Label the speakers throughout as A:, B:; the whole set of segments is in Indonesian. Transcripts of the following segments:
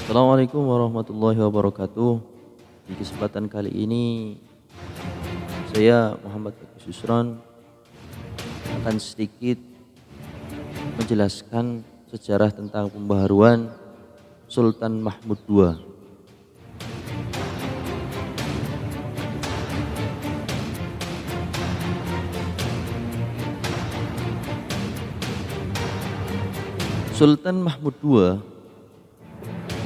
A: Assalamualaikum warahmatullahi wabarakatuh. Di kesempatan kali ini saya Muhammad Bagus Yusron akan sedikit menjelaskan sejarah tentang pembaharuan Sultan Mahmud II. Sultan Mahmud II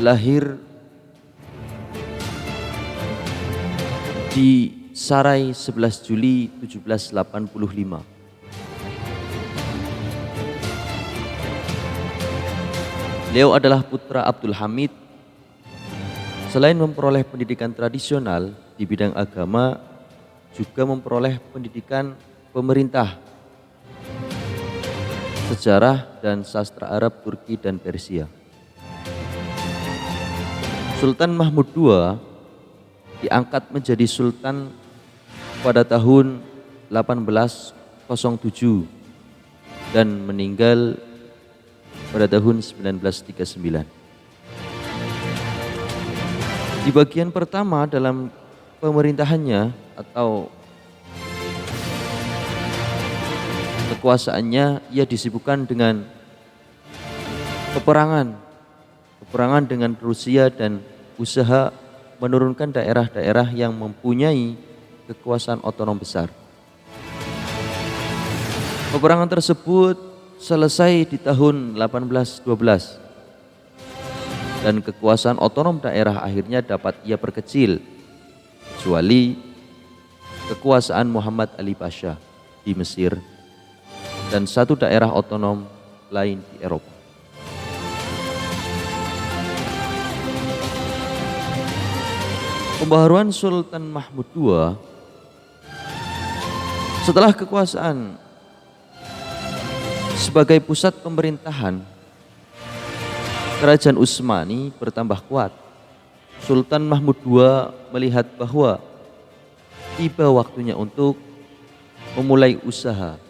A: lahir di Sarai 11 Juli 1785. Beliau adalah putra Abdul Hamid. Selain memperoleh pendidikan tradisional di bidang agama, juga memperoleh pendidikan pemerintah, sejarah dan sastra Arab, Turki dan Persia. Sultan Mahmud II diangkat menjadi sultan pada tahun 1807 dan meninggal pada tahun 1939. Di bagian pertama dalam pemerintahannya atau kekuasaannya, ia disibukkan dengan peperangan dengan Rusia dan usaha menurunkan daerah-daerah yang mempunyai kekuasaan otonom besar. Peperangan tersebut selesai di tahun 1812 dan kekuasaan otonom daerah akhirnya dapat ia perkecil, kecuali kekuasaan Muhammad Ali Pasha di Mesir dan satu daerah otonom lain di Eropa. Pembaharuan Sultan Mahmud II setelah kekuasaan sebagai pusat pemerintahan Kerajaan Utsmani bertambah kuat. Sultan Mahmud II melihat bahwa tiba waktunya untuk memulai usaha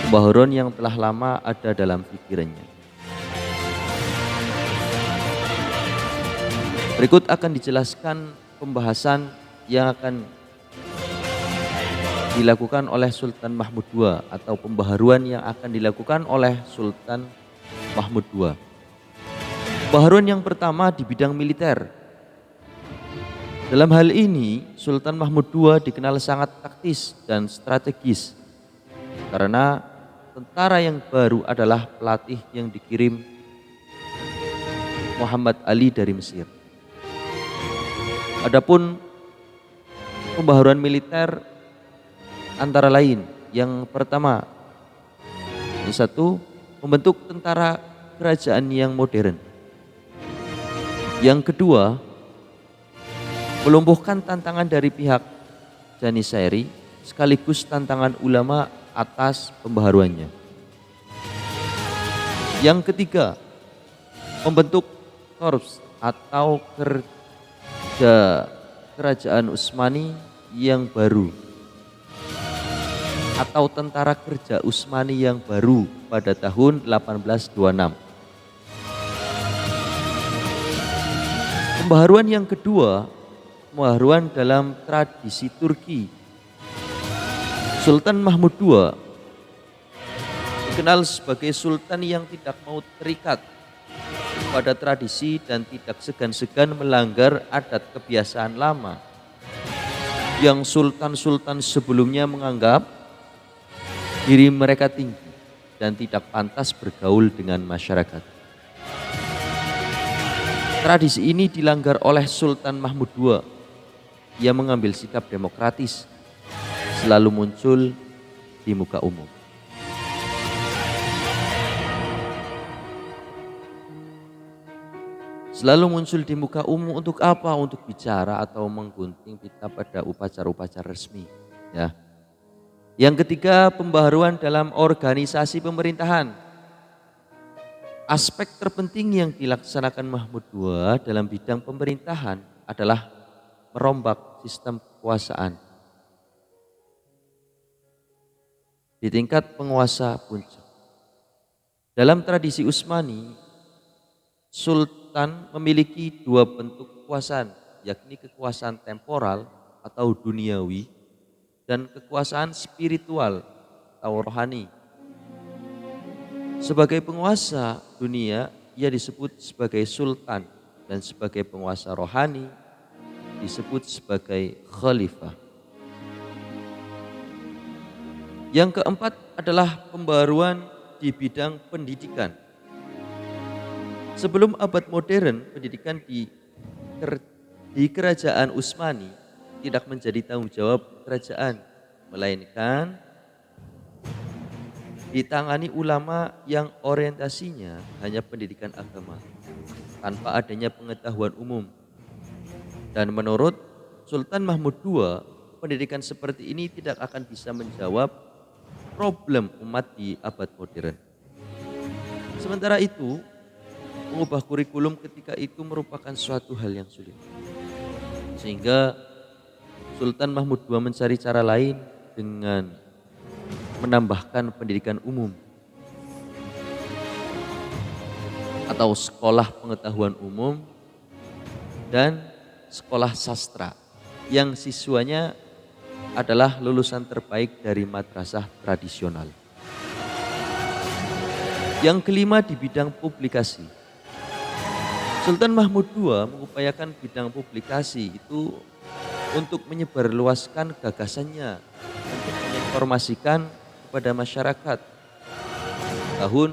A: pembaharuan yang telah lama ada dalam pikirannya. Berikut akan dijelaskan pembahasan yang akan dilakukan oleh Sultan Mahmud II atau pembaharuan yang akan dilakukan oleh Sultan Mahmud II. Pembaharuan yang pertama di bidang militer. Dalam hal ini Sultan Mahmud II dikenal sangat taktis dan strategis karena tentara yang baru adalah pelatih yang dikirim Muhammad Ali dari Mesir. Adapun pembaharuan militer antara lain, yang pertama, yang satu, membentuk tentara kerajaan yang modern. Yang kedua, melumpuhkan tantangan dari pihak Janissairi sekaligus tantangan ulama atas pembaharuannya. Yang ketiga, membentuk korps atau kerajaan Utsmani yang baru atau tentara kerja Utsmani yang baru pada tahun 1826. Pembaharuan yang kedua, pembaharuan dalam tradisi Turki. Sultan Mahmud II dikenal sebagai sultan yang tidak mau terikat pada tradisi dan tidak segan-segan melanggar adat kebiasaan lama yang sultan-sultan sebelumnya menganggap diri mereka tinggi dan tidak pantas bergaul dengan masyarakat. Tradisi ini dilanggar oleh Sultan Mahmud II. Ia mengambil sikap demokratis, selalu muncul di muka umum. Selalu muncul di muka umum untuk apa? Untuk bicara atau menggunting pita pada upacara-upacara resmi. Ya. Yang ketiga, pembaharuan dalam organisasi pemerintahan. Aspek terpenting yang dilaksanakan Mahmud II dalam bidang pemerintahan adalah merombak sistem kekuasaan di tingkat penguasa puncak. Dalam tradisi Utsmani, sultan memiliki dua bentuk kekuasaan, yakni kekuasaan temporal atau duniawi dan kekuasaan spiritual atau rohani. Sebagai penguasa dunia, ia disebut sebagai sultan dan sebagai penguasa rohani disebut sebagai khalifah. Yang keempat adalah pembaruan di bidang pendidikan. Sebelum abad modern, pendidikan di kerajaan Utsmani tidak menjadi tanggung jawab kerajaan, melainkan ditangani ulama yang orientasinya hanya pendidikan agama, tanpa adanya pengetahuan umum. Dan menurut Sultan Mahmud II, pendidikan seperti ini tidak akan bisa menjawab problem umat di abad modern. Sementara itu, mengubah kurikulum ketika itu merupakan suatu hal yang sulit. Sehingga Sultan Mahmud II mencari cara lain dengan menambahkan pendidikan umum atau sekolah pengetahuan umum dan sekolah sastra yang siswanya adalah lulusan terbaik dari madrasah tradisional. Yang kelima di bidang publikasi. Sultan Mahmud II mengupayakan bidang publikasi itu untuk menyebarluaskan gagasannya, untuk menginformasikan kepada masyarakat. Tahun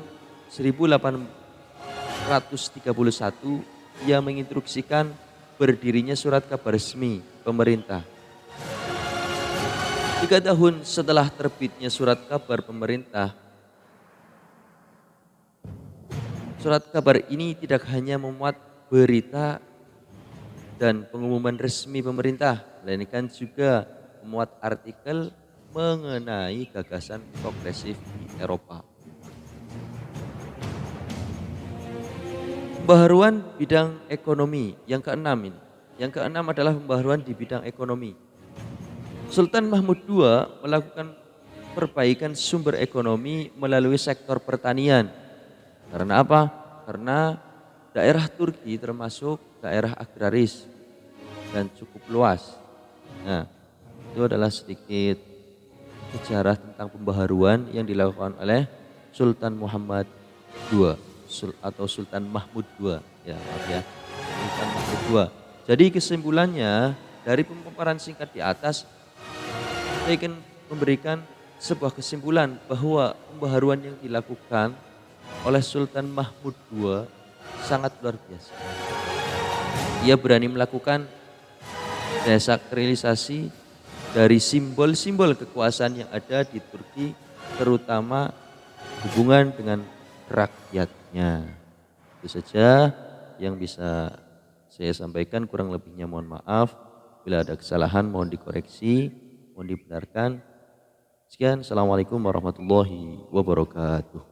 A: 1831 ia menginstruksikan berdirinya surat kabar resmi pemerintah. 3 tahun setelah terbitnya surat kabar pemerintah, surat kabar ini tidak hanya memuat berita dan pengumuman resmi pemerintah, melainkan juga memuat artikel mengenai gagasan progresif di Eropa. Pembaharuan bidang ekonomi yang keenam ini. Yang keenam adalah pembaharuan di bidang ekonomi. Sultan Mahmud II melakukan perbaikan sumber ekonomi melalui sektor pertanian. Karena apa? Karena daerah Turki termasuk daerah agraris dan cukup luas. Nah, itu adalah sedikit sejarah tentang pembaharuan yang dilakukan oleh Sultan Muhammad II atau Sultan Mahmud II. Ya, maaf ya. Sultan Mahmud II. Jadi kesimpulannya dari pemaparan singkat di atas, saya ingin memberikan sebuah kesimpulan bahwa pembaharuan yang dilakukan oleh Sultan Mahmud II sangat luar biasa. Ia berani melakukan desakralisasi dari simbol-simbol kekuasaan yang ada di Turki, terutama hubungan dengan rakyatnya. Itu saja yang bisa saya sampaikan, kurang lebihnya mohon maaf. Bila ada kesalahan mohon dikoreksi, mohon dibenarkan. Sekian, assalamualaikum warahmatullahi wabarakatuh.